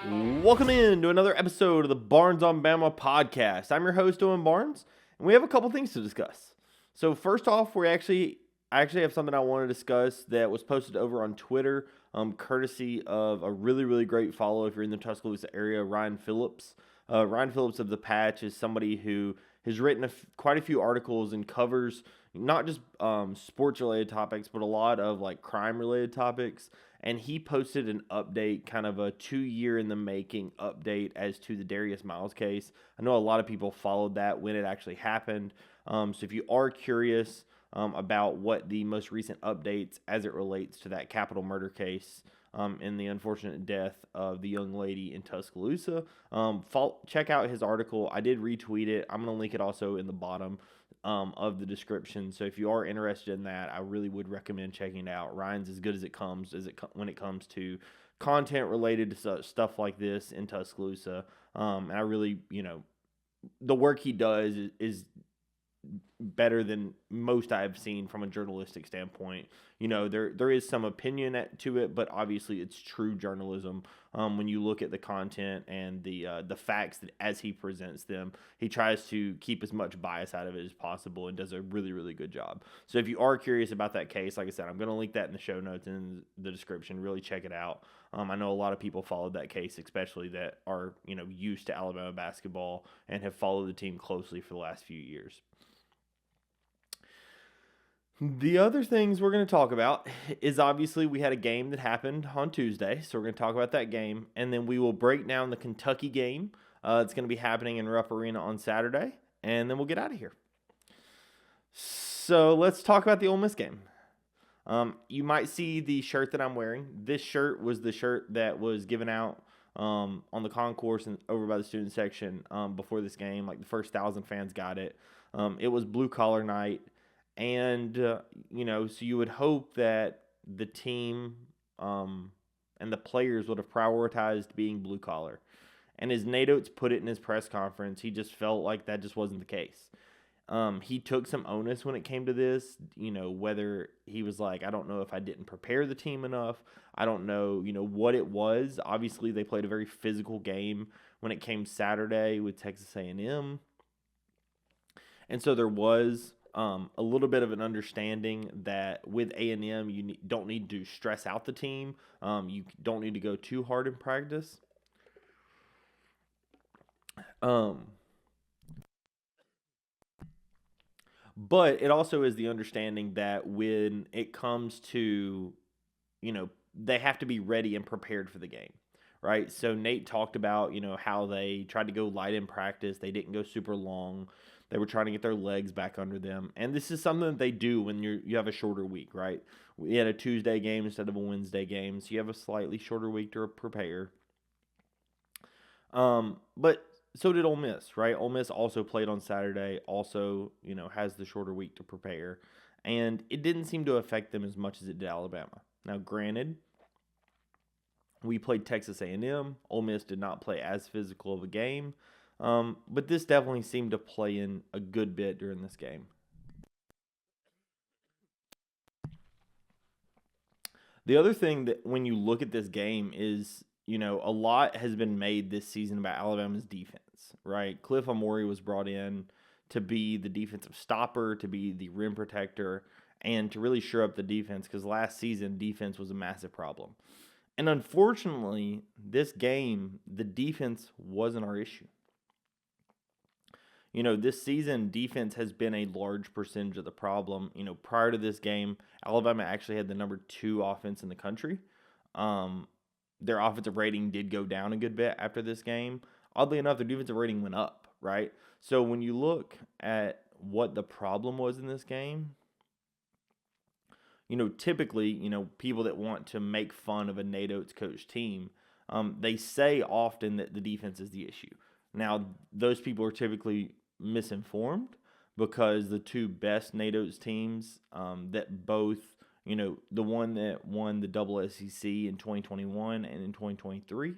Welcome in to another episode of the Barnes on Bama podcast. I'm your host, Owen Barnes, and we have a couple things to discuss. So first off, I actually have something I want to discuss that was posted over on Twitter, courtesy of a really great follow if you're in the Tuscaloosa area, Ryan Phillips. Ryan Phillips of The Patch is somebody who has written quite a few articles and covers not just sports related topics, but a lot of like crime related topics. And he posted an update, kind of a 2 year in the making update as to the Darius Miles case. I know a lot of people followed that when it actually happened. So if you are curious about what the most recent updates as it relates to that capital murder case and the unfortunate death of the young lady in Tuscaloosa, check out his article. I did retweet it. I'm going to link it also in the bottom of the description. So if you are interested in that, I really would recommend checking it out. Ryan's as good as it comes when it comes to content related to stuff like this in Tuscaloosa. And I really, the work he does is better than most I've seen from a journalistic standpoint. There is some opinion to it, but obviously it's true journalism. When you look at the content and the facts that as he presents them, he tries to keep as much bias out of it as possible and does a really good job. So if you are curious about that case, like I said, I'm going to link that in the show notes and in the description. Really check it out. I know a lot of people followed that case, especially that are used to Alabama basketball and have followed the team closely for the last few years. The other things we're going to talk about is obviously we had a game that happened on Tuesday, so we're going to talk about that game, and then we will break down the Kentucky game. It's going to be happening in Rupp Arena on Saturday, and then we'll get out of here. So let's talk about the Ole Miss game. You might see the shirt that I'm wearing. This shirt was the shirt that was given out on the concourse and over by the student section before this game. Like the first 1,000 fans got it. It was blue collar night. And, so you would hope that the team and the players would have prioritized being blue collar. And as Nate Oates put it in his press conference, he just felt like that just wasn't the case. He took some onus when it came to this, whether he was like, I don't know if I didn't prepare the team enough. I don't know, what it was. Obviously, they played a very physical game when it came Saturday with Texas A&M. And so there was a little bit of an understanding that with A&M, you don't need to stress out the team. You don't need to go too hard in practice. But it also is the understanding that when it comes to, they have to be ready and prepared for the game, right? So Nate talked about, how they tried to go light in practice. They didn't go super long. They were trying to get their legs back under them. And this is something that they do when you have a shorter week, right? We had a Tuesday game instead of a Wednesday game, so you have a slightly shorter week to prepare. But so did Ole Miss, right? Ole Miss also played on Saturday, also, has the shorter week to prepare. And it didn't seem to affect them as much as it did Alabama. Now, granted, we played Texas A&M. Ole Miss did not play as physical of a game. But this definitely seemed to play in a good bit during this game. The other thing that when you look at this game is, a lot has been made this season about Alabama's defense, right? Cliff Amori was brought in to be the defensive stopper, to be the rim protector, and to really shore up the defense because last season defense was a massive problem. And unfortunately, this game, the defense wasn't our issue. This season, defense has been a large percentage of the problem. Prior to this game, Alabama actually had the number 2 offense in the country. Their offensive rating did go down a good bit after this game. Oddly enough, their defensive rating went up, right? So when you look at what the problem was in this game, typically, people that want to make fun of a Nate Oates coach team, they say often that the defense is the issue. Now, those people are typically misinformed because the two best Nate Oates teams that both, the one that won the double SEC in 2021 and in 2023,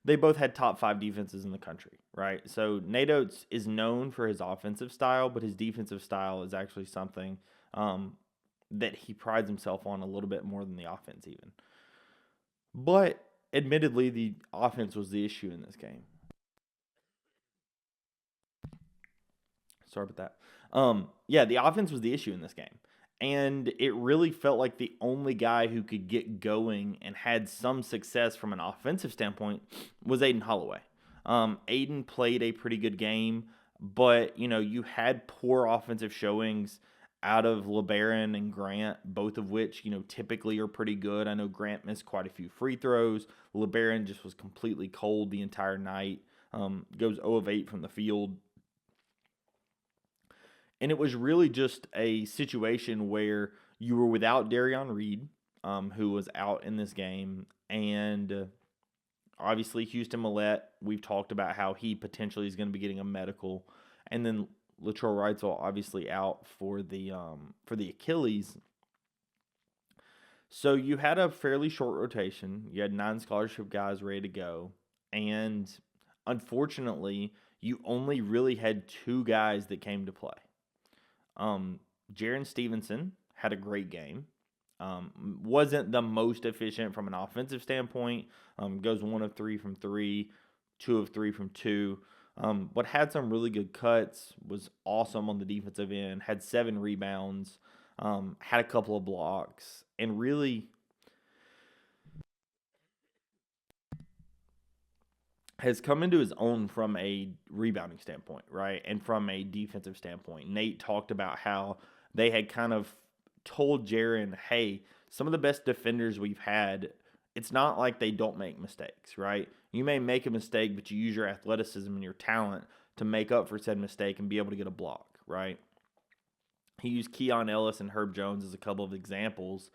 they both had top 5 defenses in the country, right? So Nate Oates is known for his offensive style, but his defensive style is actually something that he prides himself on a little bit more than the offense even. But admittedly, the offense was the issue in this game. Sorry about that. Yeah, the offense was the issue in this game. And it really felt like the only guy who could get going and had some success from an offensive standpoint was Aiden Holloway. Aiden played a pretty good game, but you had poor offensive showings out of LeBaron and Grant, both of which typically are pretty good. I know Grant missed quite a few free throws. LeBaron just was completely cold the entire night. Goes 0 of 8 from the field. And it was really just a situation where you were without Darion Reed, who was out in this game, and obviously Houston Millette. We've talked about how he potentially is going to be getting a medical, and then Latrell Wrightsville obviously out for the Achilles. So you had a fairly short rotation. You had 9 scholarship guys ready to go, and unfortunately, you only really had 2 guys that came to play. Jaron Stevenson had a great game. Wasn't the most efficient from an offensive standpoint. Goes 1 of 3 from 3, 2 of 3 from 2. But had some really good cuts. Was awesome on the defensive end. Had 7 rebounds. Had a couple of blocks. And really has come into his own from a rebounding standpoint, right? And from a defensive standpoint. Nate talked about how they had kind of told Jaron, hey, some of the best defenders we've had, it's not like they don't make mistakes, right? You may make a mistake, but you use your athleticism and your talent to make up for said mistake and be able to get a block, right? He used Keon Ellis and Herb Jones as a couple of examples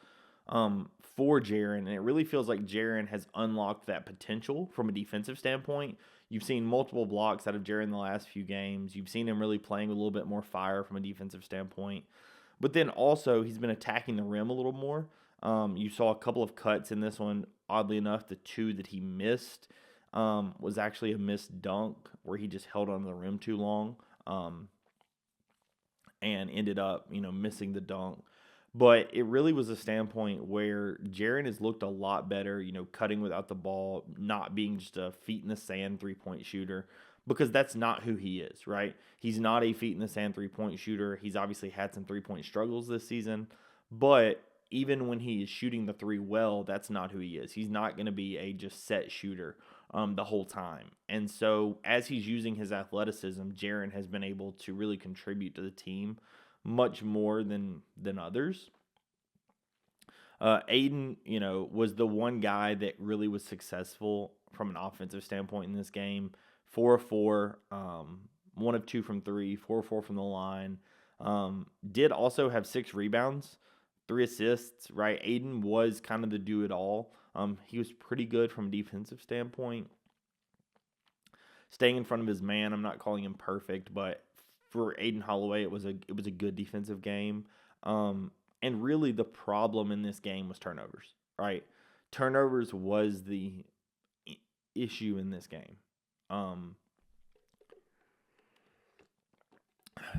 for Jaron, and it really feels like Jaron has unlocked that potential from a defensive standpoint. You've seen multiple blocks out of Jaron in the last few games. You've seen him really playing with a little bit more fire from a defensive standpoint. But then also, he's been attacking the rim a little more. You saw a couple of cuts in this one. Oddly enough, the 2 that he missed was actually a missed dunk where he just held onto the rim too long and ended up, missing the dunk. But it really was a standpoint where Jaron has looked a lot better, cutting without the ball, not being just a feet in the sand 3-point shooter, because that's not who he is, right? He's not a feet in the sand 3-point shooter. He's obviously had some 3-point struggles this season, but even when he is shooting the 3 well, that's not who he is. He's not going to be a just set shooter the whole time. And so as he's using his athleticism, Jaron has been able to really contribute to the team much more than others. Aiden, was the one guy that really was successful from an offensive standpoint in this game. 4 of 4, 1 of 2 from 3, 4 of 4 from the line. Did also have 6 rebounds, 3 assists, right? Aiden was kind of the do-it-all. He was pretty good from a defensive standpoint. Staying in front of his man, I'm not calling him perfect, but for Aiden Holloway, it was a good defensive game. And really the problem in this game was turnovers, right? Turnovers was the issue in this game.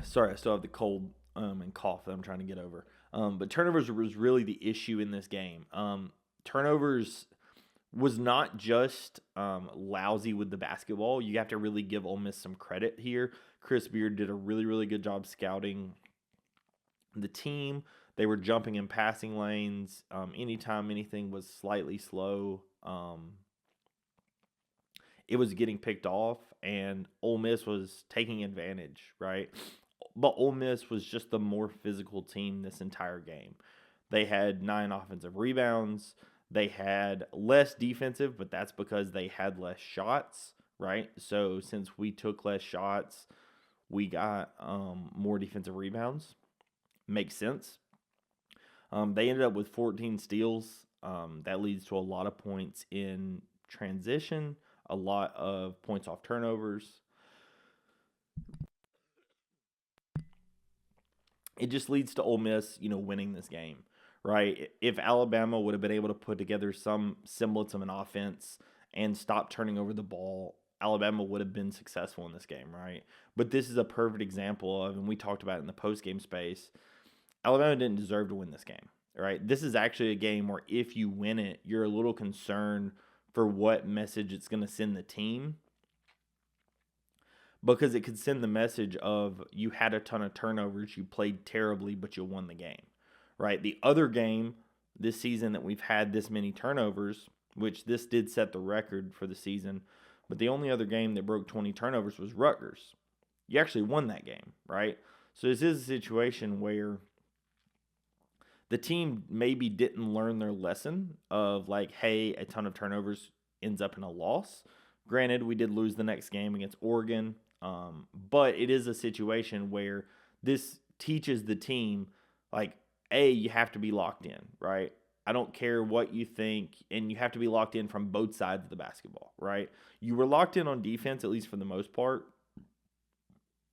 Sorry, I still have the cold and cough that I'm trying to get over. But turnovers was really the issue in this game. Turnovers was not just lousy with the basketball. You have to really give Ole Miss some credit here. Chris Beard did a really, really good job scouting the team. They were jumping in passing lanes. Anytime anything was slightly slow, it was getting picked off, and Ole Miss was taking advantage, right? But Ole Miss was just the more physical team this entire game. They had 9 offensive rebounds. They had less defensive, but that's because they had less shots, right? So since we took less shots, we got more defensive rebounds. Makes sense. They ended up with 14 steals. That leads to a lot of points in transition, a lot of points off turnovers. It just leads to Ole Miss, winning this game, right? If Alabama would have been able to put together some semblance of an offense and stop turning over the ball, Alabama would have been successful in this game, right? But this is a perfect example of, and we talked about it in the post-game space, Alabama didn't deserve to win this game, right? This is actually a game where if you win it, you're a little concerned for what message it's going to send the team, because it could send the message of you had a ton of turnovers, you played terribly, but you won the game, right? The other game this season that we've had this many turnovers, which this did set the record for the season, but the only other game that broke 20 turnovers was Rutgers. You actually won that game, right? So this is a situation where the team maybe didn't learn their lesson of like, hey, a ton of turnovers ends up in a loss. Granted, we did lose the next game against Oregon, but it is a situation where this teaches the team, like, A, you have to be locked in, right? I don't care what you think, and you have to be locked in from both sides of the basketball, right? You were locked in on defense, at least for the most part,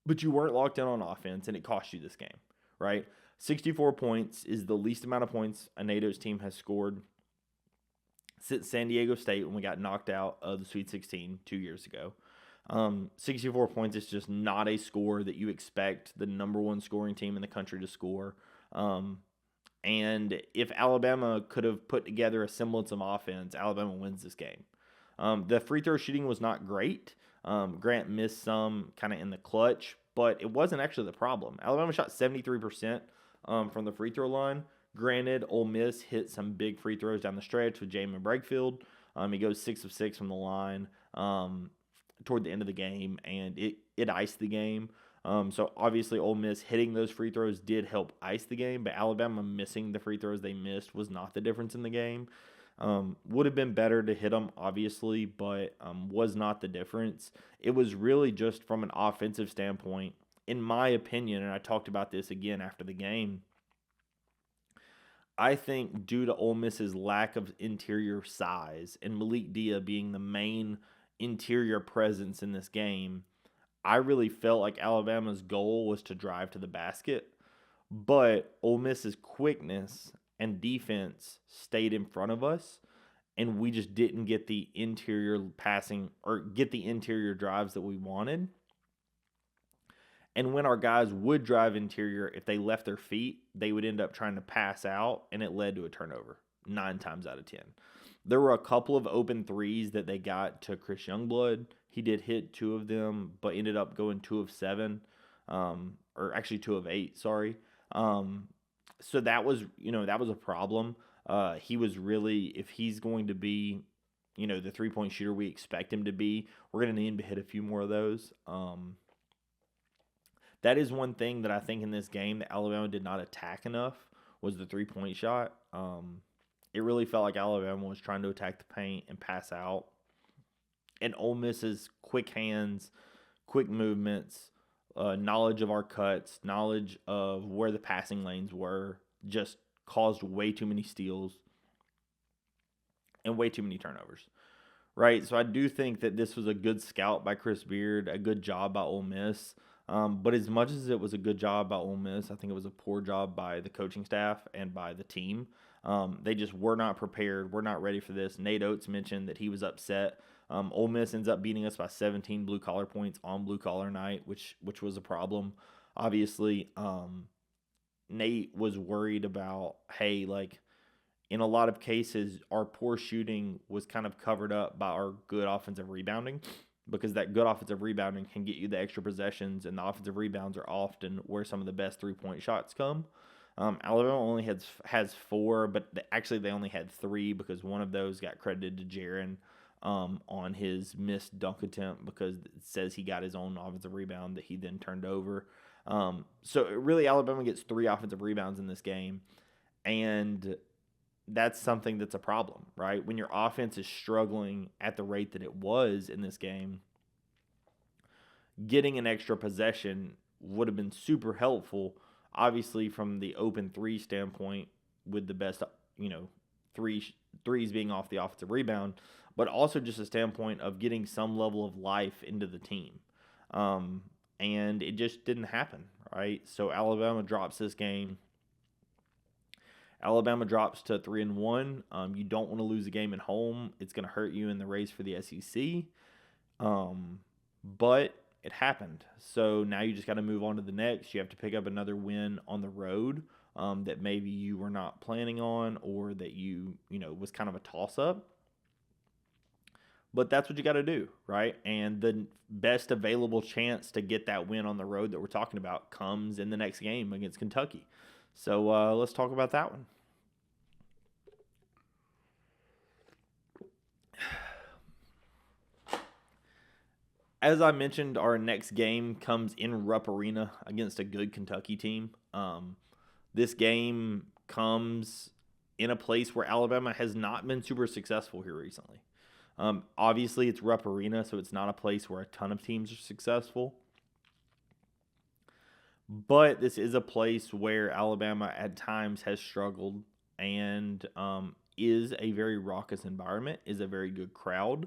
but you weren't locked in on offense, and it cost you this game, right? 64 points is the least amount of points a NATO's team has scored since San Diego State when we got knocked out of the Sweet 16 2 years ago. 64 points is just not a score that you expect the number one scoring team in the country to score. And if Alabama could have put together a semblance of offense, Alabama wins this game. The free throw shooting was not great. Grant missed some kind of in the clutch, but it wasn't actually the problem. Alabama shot 73% from the free throw line. Granted, Ole Miss hit some big free throws down the stretch with Jamin Brakefield. He goes 6 of 6 from the line toward the end of the game, and it iced the game. So obviously Ole Miss hitting those free throws did help ice the game, but Alabama missing the free throws they missed was not the difference in the game. Would have been better to hit them, obviously, but was not the difference. It was really just from an offensive standpoint, in my opinion, and I talked about this again after the game, I think due to Ole Miss's lack of interior size and Malik Dia being the main interior presence in this game, I really felt like Alabama's goal was to drive to the basket, but Ole Miss's quickness and defense stayed in front of us, and we just didn't get the interior passing or get the interior drives that we wanted. And when our guys would drive interior, if they left their feet, they would end up trying to pass out, and it led to a turnover 9 times out of 10. There were a couple of open threes that they got to Chris Youngblood. He did hit 2 of them, but ended up going 2 of 7, or actually 2 of 8, sorry. So that was a problem. He was really, if he's going to be, the three-point shooter we expect him to be, we're going to need him to hit a few more of those. That is one thing that I think in this game that Alabama did not attack enough was the three-point shot. It really felt like Alabama was trying to attack the paint and pass out. And Ole Miss's quick hands, quick movements, knowledge of our cuts, knowledge of where the passing lanes were, just caused way too many steals and way too many turnovers. Right? So I do think that this was a good scout by Chris Beard, a good job by Ole Miss. But as much as it was a good job by Ole Miss, I think it was a poor job by the coaching staff and by the team. They just were not prepared. We're not ready for this. Nate Oates mentioned that he was upset. Ole Miss ends up beating us by 17 blue-collar points on blue-collar night, which was a problem. Obviously, Nate was worried about, hey, like, in a lot of cases, our poor shooting was kind of covered up by our good offensive rebounding, because that good offensive rebounding can get you the extra possessions, and the offensive rebounds are often where some of the best three-point shots come. Alabama only has 4, but actually they only had 3 because one of those got credited to Jaron on his missed dunk attempt, because it says he got his own offensive rebound that he then turned over. So really Alabama gets 3 offensive rebounds in this game, and that's something that's a problem, right? When your offense is struggling at the rate that it was in this game, getting an extra possession would have been super helpful, obviously from the open 3 standpoint, with the best, threes being off the offensive rebound, but also just a standpoint of getting some level of life into the team. And it just didn't happen, right? So Alabama drops this game. Alabama drops to 3-1. You don't want to lose a game at home. It's going to hurt you in the race for the SEC. But it happened. So now you just got to move on to the next. You have to pick up another win on the road that maybe you were not planning on, or that you was kind of a toss-up. But that's what you got to do, right? And the best available chance to get that win on the road that we're talking about comes in the next game against Kentucky. So let's talk about that one. As I mentioned, our next game comes in Rupp Arena against a good Kentucky team. This game comes in a place where Alabama has not been super successful here recently. Obviously, it's Rupp Arena, so it's not a place where a ton of teams are successful. But this is a place where Alabama at times has struggled and is a very raucous environment, is a very good crowd,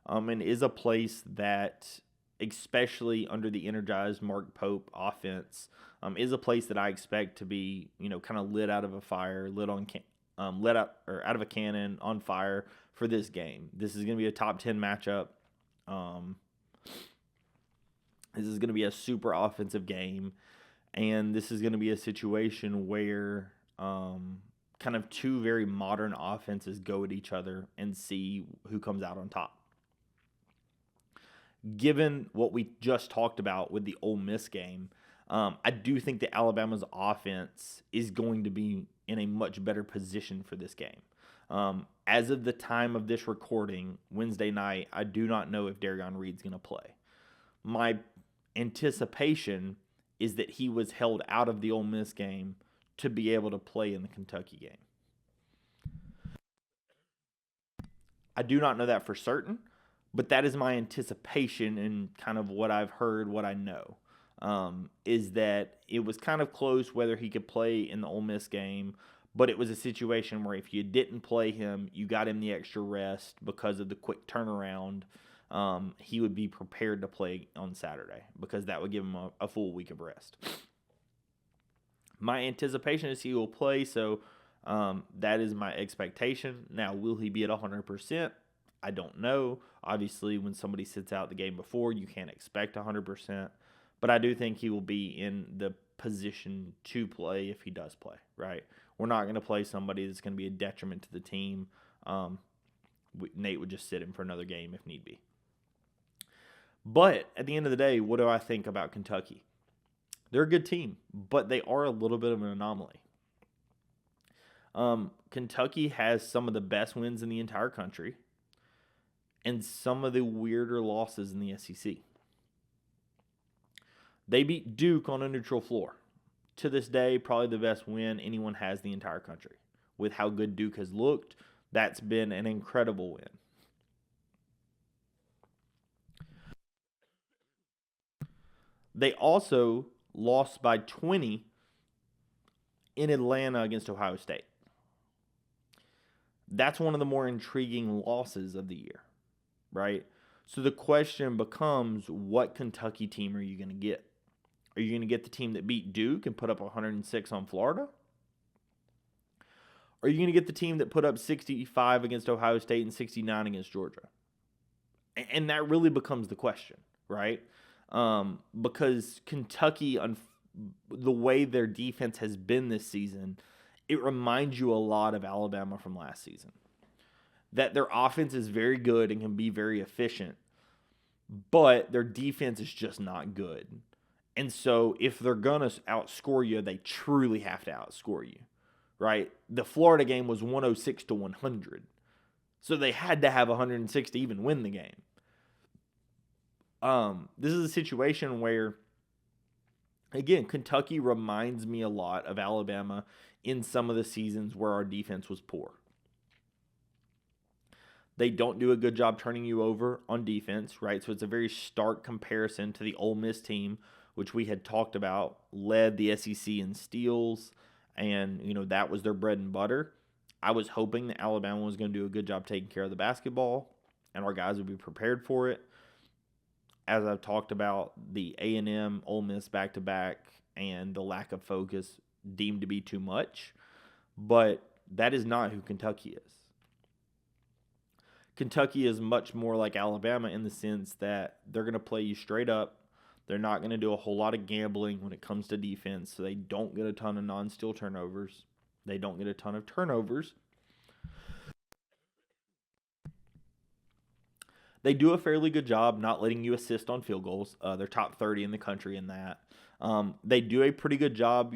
and is a place that, especially under the energized Mark Pope offense, is a place that I expect to be, kind of lit out of a fire, out of a cannon on fire for this game. This is going to be a top 10 matchup. This is going to be a super offensive game, and this is going to be a situation where kind of two very modern offenses go at each other and see who comes out on top. Given what we just talked about with the Ole Miss game, I do think that Alabama's offense is going to be in a much better position for this game. As of the time of this recording, Wednesday night, I do not know if Darion Reed's going to play. My anticipation is that he was held out of the Ole Miss game to be able to play in the Kentucky game. I do not know that for certain, but that is my anticipation and kind of what I've heard, what I know, is that it was kind of close whether he could play in the Ole Miss game, but it was a situation where if you didn't play him, you got him the extra rest because of the quick turnaround. He would be prepared to play on Saturday because that would give him a full week of rest. My anticipation is he will play, so that is my expectation. Now, will he be at 100%? I don't know. Obviously, when somebody sits out the game before, you can't expect 100%. But I do think he will be in the position to play if he does play, right? We're not going to play somebody that's going to be a detriment to the team. Nate would just sit him for another game if need be. But at the end of the day, what do I think about Kentucky? They're a good team, but they are a little bit of an anomaly. Kentucky has some of the best wins in the entire country and some of the weirder losses in the SEC. They beat Duke on a neutral floor. To this day, probably the best win anyone has in the entire country. With how good Duke has looked, that's been an incredible win. They also lost by 20 in Atlanta against Ohio State. That's one of the more intriguing losses of the year, right? So the question becomes, what Kentucky team are you going to get? Are you going to get the team that beat Duke and put up 106 on Florida? Or are you going to get the team that put up 65 against Ohio State and 69 against Georgia? And that really becomes the question, right? Because Kentucky, the way their defense has been this season, it reminds you a lot of Alabama from last season. That their offense is very good and can be very efficient, but their defense is just not good. And so if they're going to outscore you, they truly have to outscore you, right? The Florida game was 106 to 100. So they had to have 106 to even win the game. This is a situation where, again, Kentucky reminds me a lot of Alabama in some of the seasons where our defense was poor. They don't do a good job turning you over on defense, right? So it's a very stark comparison to the Ole Miss team, which we had talked about, led the SEC in steals, and, that was their bread and butter. I was hoping that Alabama was going to do a good job taking care of the basketball, and our guys would be prepared for it. As I've talked about, the A&M, Ole Miss back-to-back, and the lack of focus deemed to be too much. But that is not who Kentucky is. Kentucky is much more like Alabama in the sense that they're going to play you straight up. They're not going to do a whole lot of gambling when it comes to defense, so they don't get a ton of non-steal turnovers. They don't get a ton of turnovers. They do a fairly good job not letting you assist on field goals. They're top 30 in the country in that. They do a pretty good job,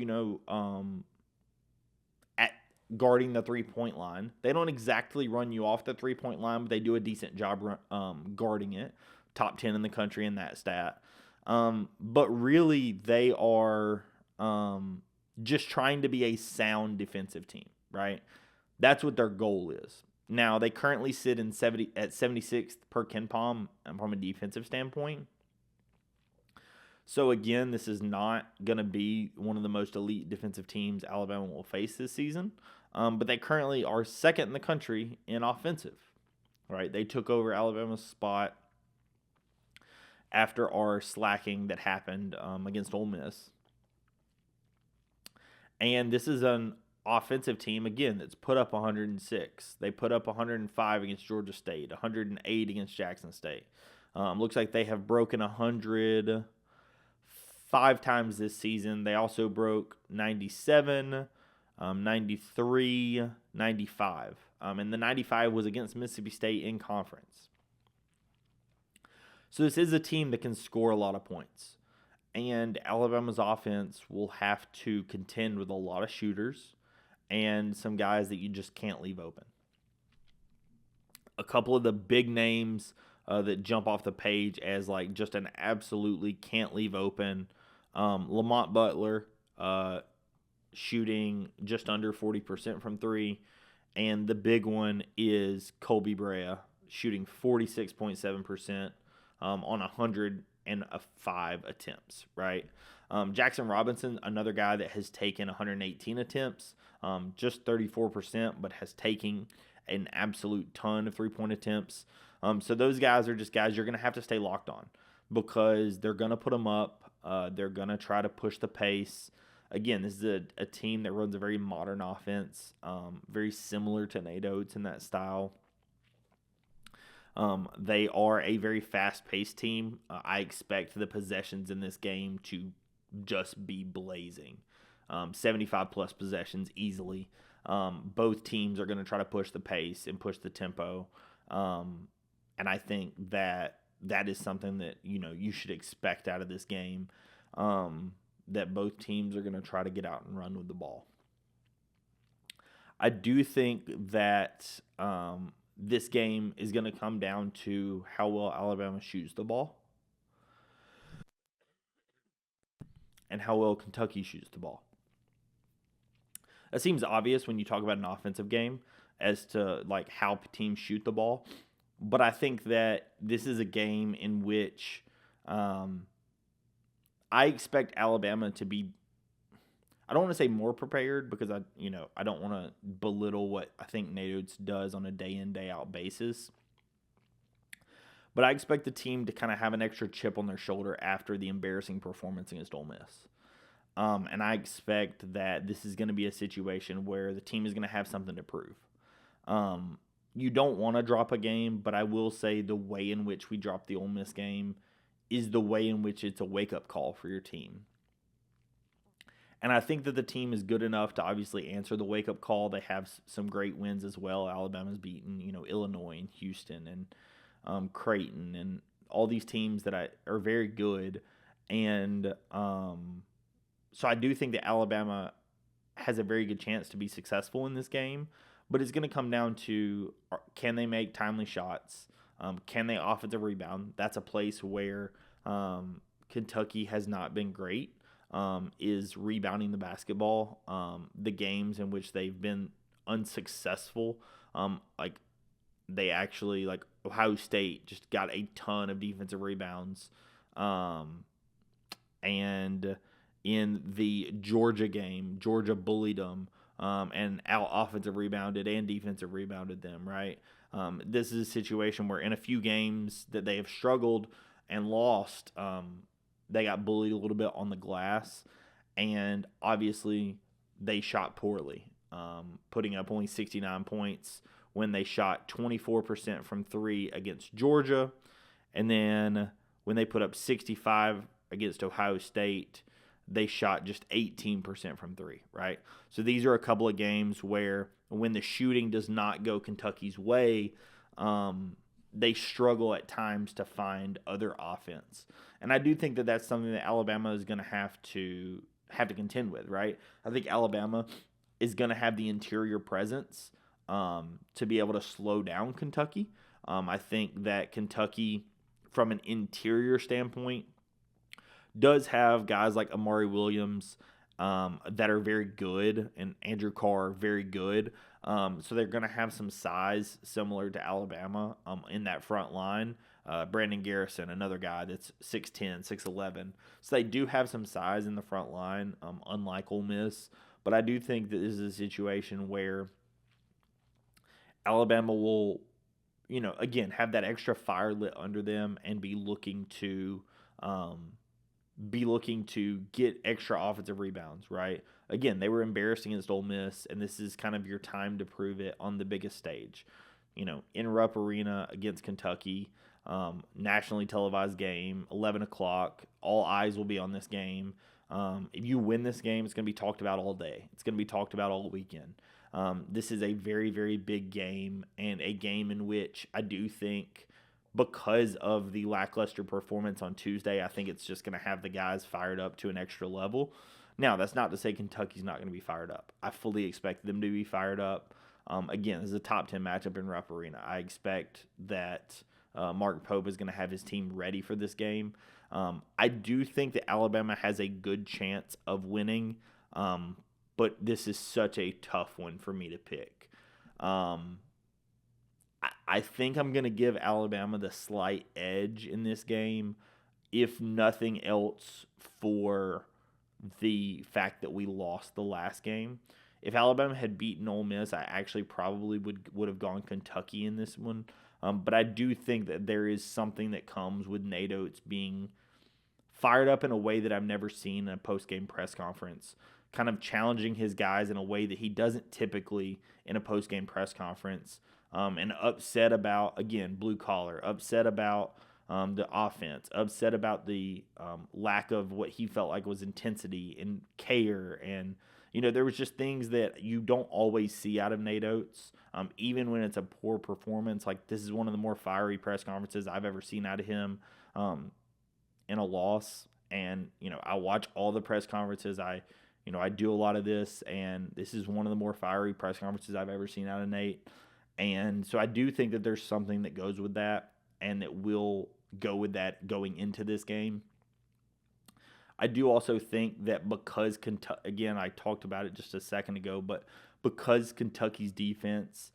at guarding the 3-point line. They don't exactly run you off the 3-point line, but they do a decent job guarding it. Top 10 in the country in that stat. But really, they are just trying to be a sound defensive team, right? That's what their goal is. Now, they currently sit at 76th per KenPom from a defensive standpoint. So, again, this is not going to be one of the most elite defensive teams Alabama will face this season. But they currently are second in the country in offensive, right? They took over Alabama's spot after our slacking that happened against Ole Miss. And this is an offensive team, again, that's put up 106. They put up 105 against Georgia State, 108 against Jackson State. Looks like they have broken 100 5 times this season. They also broke 97, 93, 95. And the 95 was against Mississippi State in conference. So this is a team that can score a lot of points. And Alabama's offense will have to contend with a lot of shooters and some guys that you just can't leave open. A couple of the big names that jump off the page as like just an absolutely can't leave open. Lamont Butler shooting just under 40% from three. And the big one is Colby Brea shooting 46.7% on 105 attempts, right? Jackson Robinson, another guy that has taken 118 attempts, just 34%, but has taken an absolute ton of three-point attempts. So those guys are just guys you're going to have to stay locked on because they're going to put them up. They're going to try to push the pace. Again, this is a team that runs a very modern offense, very similar to Nate Oates in that style. They are a very fast-paced team. I expect the possessions in this game to just be blazing. 75-plus possessions easily. Both teams are going to try to push the pace and push the tempo. And I think that is something that, you should expect out of this game, that both teams are going to try to get out and run with the ball. I do think that this game is going to come down to how well Alabama shoots the ball and how well Kentucky shoots the ball. That seems obvious when you talk about an offensive game as to like how teams shoot the ball. But I think that this is a game in which I expect Alabama to be, I don't want to say more prepared because I don't want to belittle what I think Nate Oates does on a day in, day out basis. But I expect the team to kind of have an extra chip on their shoulder after the embarrassing performance against Ole Miss. And I expect that this is going to be a situation where the team is going to have something to prove. You don't want to drop a game, but I will say the way in which we dropped the Ole Miss game is the way in which it's a wake-up call for your team. And I think that the team is good enough to obviously answer the wake-up call. They have some great wins as well. Alabama's beaten, Illinois and Houston and Creighton and all these teams that are very good. And so I do think that Alabama has a very good chance to be successful in this game. But it's going to come down to, can they make timely shots? Can they offensive rebound? That's a place where Kentucky has not been great, is rebounding the basketball. The games in which they've been unsuccessful, they actually, Ohio State just got a ton of defensive rebounds. And in the Georgia game, Georgia bullied them. And offensive rebounded and defensive rebounded them, right? This is a situation where in a few games that they have struggled and lost, they got bullied a little bit on the glass, and obviously they shot poorly, putting up only 69 points when they shot 24% from three against Georgia, and then when they put up 65 against Ohio State, they shot just 18% from three, right? So these are a couple of games where when the shooting does not go Kentucky's way, they struggle at times to find other offense. And I do think that that's something that Alabama is going to have to contend with, right? I think Alabama is going to have the interior presence to be able to slow down Kentucky. I think that Kentucky, from an interior standpoint, does have guys like Amari Williams that are very good, and Andrew Carr very good. So they're going to have some size similar to Alabama in that front line. Brandon Garrison, another guy that's 6'10", 6'11". So they do have some size in the front line, unlike Ole Miss. But I do think that this is a situation where Alabama will, again, have that extra fire lit under them and be looking to get extra offensive rebounds, right? Again, they were embarrassed against Ole Miss, and this is kind of your time to prove it on the biggest stage. In Rupp Arena against Kentucky, nationally televised game, 11 o'clock. All eyes will be on this game. If you win this game, it's going to be talked about all day. It's going to be talked about all weekend. This is a very, very big game, and a game in which I do think, because of the lackluster performance on Tuesday, I think it's just going to have the guys fired up to an extra level. Now, that's not to say Kentucky's not going to be fired up. I fully expect them to be fired up. Again, this is a top 10 matchup in Rupp Arena. I expect that Mark Pope is going to have his team ready for this game. I do think that Alabama has a good chance of winning, but this is such a tough one for me to pick. I think I'm going to give Alabama the slight edge in this game, if nothing else for the fact that we lost the last game. If Alabama had beaten Ole Miss, I actually probably would have gone Kentucky in this one. But I do think that there is something that comes with Nate Oates being fired up in a way that I've never seen in a post-game press conference, kind of challenging his guys in a way that he doesn't typically in a post-game press conference, and upset about, again, blue collar, upset about the offense, upset about the lack of what he felt like was intensity and care. And, there was just things that you don't always see out of Nate Oates, even when it's a poor performance. Like, this is one of the more fiery press conferences I've ever seen out of him in a loss. And, I watch all the press conferences. I do a lot of this, and this is one of the more fiery press conferences I've ever seen out of Nate. And so I do think that there's something that goes with that, and that will go with that going into this game. I do also think that because Kentucky, again, I talked about it just a second ago, but because Kentucky's defense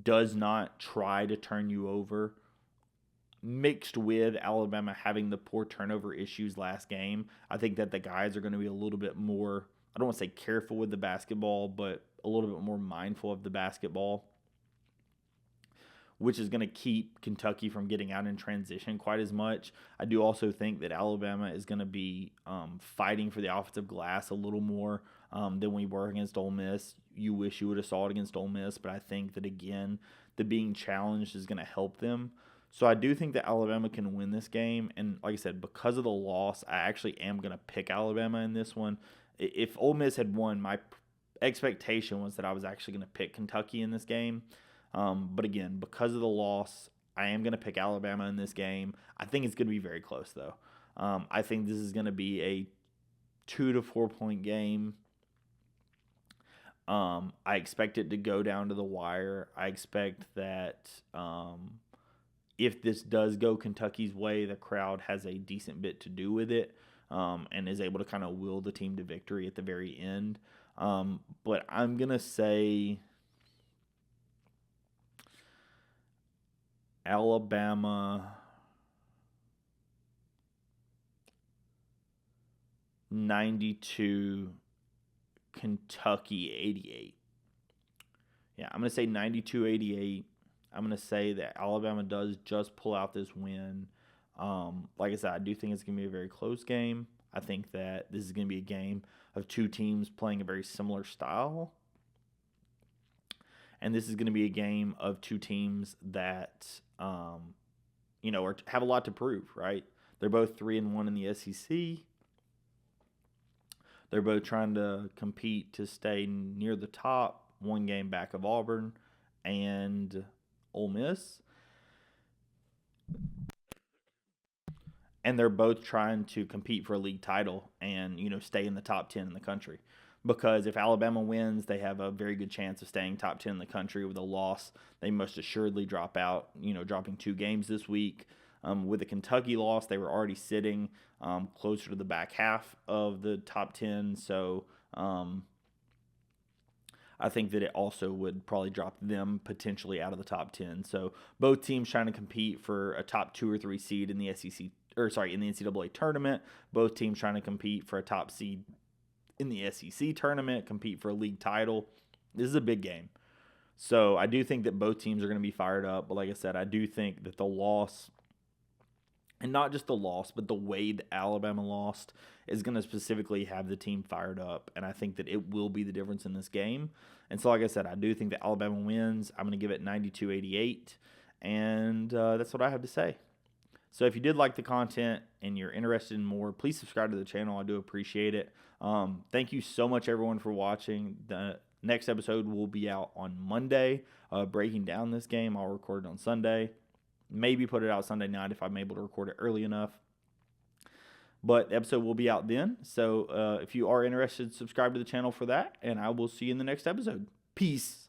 does not try to turn you over, mixed with Alabama having the poor turnover issues last game, I think that the guys are going to be a little bit more, I don't want to say careful with the basketball, but a little bit more mindful of the basketball, which is going to keep Kentucky from getting out in transition quite as much. I do also think that Alabama is going to be fighting for the offensive glass a little more than we were against Ole Miss. You wish you would have saw it against Ole Miss, but I think that, again, the being challenged is going to help them. So I do think that Alabama can win this game. And like I said, because of the loss, I actually am going to pick Alabama in this one. If Ole Miss had won, my expectation was that I was actually going to pick Kentucky in this game. But again, because of the loss, I am going to pick Alabama in this game. I think it's going to be very close, though. I think this is going to be a 2 to 4 point game. I expect it to go down to the wire. I expect that if this does go Kentucky's way, the crowd has a decent bit to do with it, and is able to kind of will the team to victory at the very end. But I'm going to say Alabama 92, Kentucky 88. Yeah, I'm going to say 92-88. I'm going to say that Alabama does just pull out this win. Like I said, I do think it's going to be a very close game. I think that this is going to be a game of two teams playing a very similar style. And this is going to be a game of two teams that, have a lot to prove, right? They're both 3-1 in the SEC. They're both trying to compete to stay near the top, one game back of Auburn and Ole Miss. And they're both trying to compete for a league title and stay in the top 10 in the country. Because if Alabama wins, they have a very good chance of staying top 10 in the country. With a loss, they most assuredly drop out, dropping 2 games this week. With a Kentucky loss, they were already sitting closer to the back half of the top 10. So I think that it also would probably drop them potentially out of the top 10. So both teams trying to compete for a top 2 or 3 seed in the in the NCAA tournament. Both teams trying to compete for a top seed in the SEC tournament, compete for a league title. This is a big game. So I do think that both teams are going to be fired up. But like I said, I do think that the loss, and not just the loss, but the way that Alabama lost, is going to specifically have the team fired up. And I think that it will be the difference in this game. And so, like I said, I do think that Alabama wins. I'm going to give it 92-88. And that's what I have to say. So if you did like the content and you're interested in more, please subscribe to the channel. I do appreciate it. Thank you so much, everyone, for watching. The next episode will be out on Monday, breaking down this game. I'll record it on Sunday. Maybe put it out Sunday night if I'm able to record it early enough. But the episode will be out then. So if you are interested, subscribe to the channel for that. And I will see you in the next episode. Peace.